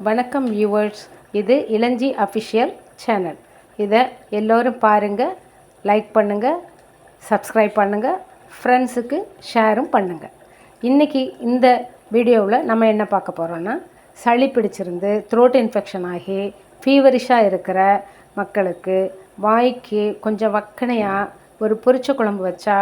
வணக்கம் வியூவர்ஸ், இது இளஞ்சி official channel. இதை எல்லோரும் பாருங்கள், லைக் பண்ணுங்கள், சப்ஸ்கிரைப் பண்ணுங்கள், ஃப்ரெண்ட்ஸுக்கு ஷேரும் பண்ணுங்கள். இன்றைக்கி இந்த வீடியோவில் நம்ம என்ன பார்க்க போகிறோன்னா, சளி பிடிச்சிருந்து த்ரோட் இன்ஃபெக்ஷன் ஆகி ஃபீவரிஷாக இருக்கிற மக்களுக்கு வாய்க்கு கொஞ்சம் வக்கனையாக ஒரு பொரிச்ச குழம்பு வச்சா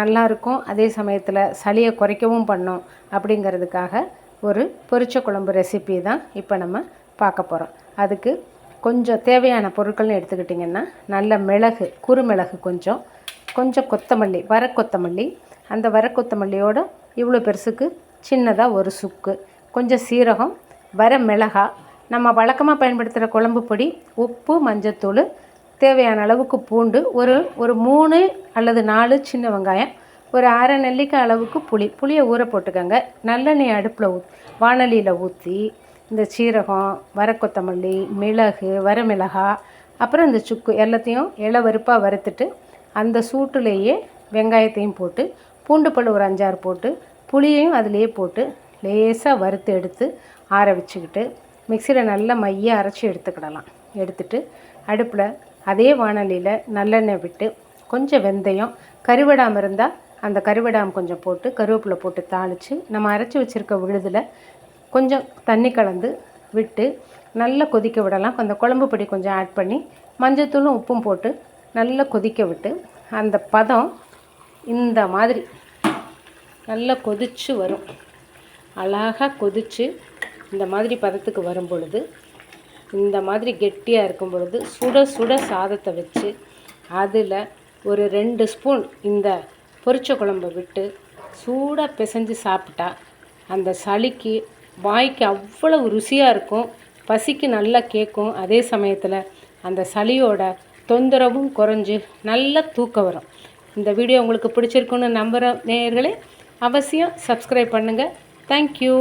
நல்லாயிருக்கும், அதே சமயத்தில் சளியை குறைக்கவும் பண்ணும் அப்படிங்கிறதுக்காக ஒரு பொரிச்ச குழம்பு ரெசிபி தான் இப்போ நம்ம பார்க்க போகிறோம். அதுக்கு கொஞ்சம் தேவையான பொருட்கள்னு எடுத்துக்கிட்டிங்கன்னா, நல்ல மிளகு, குறுமிளகு கொஞ்சம் கொத்தமல்லி, வரக்கொத்தமல்லி, அந்த வரக்கொத்தமல்லியோட இவ்வளோ பெருசுக்கு சின்னதாக ஒரு சுக்கு, கொஞ்சம் சீரகம், வர மிளகா, நம்ம வழக்கமாக பயன்படுத்துகிற குழம்பு பொடி, உப்பு, மஞ்சத்தூள், தேவையான அளவுக்கு பூண்டு, ஒரு 3 அல்லது 4 சின்ன வெங்காயம், ஒரு அரை நெல்லிக்காய் அளவுக்கு புளியை ஊற போட்டுக்கோங்க. நல்லெண்ணெய் அடுப்பில் வாணலியில் ஊற்றி இந்த சீரகம், வரக்கொத்தமல்லி, மிளகு, வரமிளகா, அப்புறம் இந்த சுக்கு எல்லாத்தையும் இளவருப்பாக வறுத்துட்டு அந்த சூட்டுலேயே வெங்காயத்தையும் போட்டு, பூண்டு பல் ஒரு 5-6 போட்டு, புளியையும் அதிலேயே போட்டு லேசாக வறுத்து எடுத்து ஆற வச்சுக்கிட்டு மிக்சியில் நல்லா மைய அரைச்சி எடுத்துக்கிடலாம். எடுத்துட்டு அடுப்பில் அதே வாணலியில் நல்லெண்ணெய் விட்டு கொஞ்சம் வெந்தயம், கருவிடாமல் இருந்தால் அந்த கருவிடாம் கொஞ்சம் போட்டு, கருவேப்பிலை போட்டு தாளித்து நம்ம அரைச்சி வச்சுருக்க விழுதில் கொஞ்சம் தண்ணி கலந்து விட்டு நல்லா கொதிக்க விடலாம். அந்த குழம்பு பொடி கொஞ்சம் ஆட் பண்ணி மஞ்சத்தூளும் உப்பும் போட்டு நல்லா கொதிக்க விட்டு, அந்த பதம் இந்த மாதிரி நல்லா கொதித்து வரும். அழகாக கொதித்து இந்த மாதிரி பதத்துக்கு வரும் பொழுது, இந்த மாதிரி கெட்டியாக இருக்கும் பொழுது சுட சுட சாதத்தை வச்சு அதில் ஒரு 2 ஸ்பூன் இந்த பொரிச்ச குழம்பை விட்டு சூடாக பிசைஞ்சு சாப்பிட்டா அந்த சளிக்கு வாய்க்கு அவ்வளவு ருசியாக இருக்கும், பசிக்கு நல்லா கேட்கும், அதே சமயத்தில் அந்த சளியோட தொந்தரவும் குறைஞ்சி நல்ல தூக்கம் வரும். இந்த வீடியோ உங்களுக்கு பிடிச்சிருக்குன்னு நம்புகிற நேயர்களே, அவசியம் சப்ஸ்கிரைப் பண்ணுங்கள். தேங்க்யூ.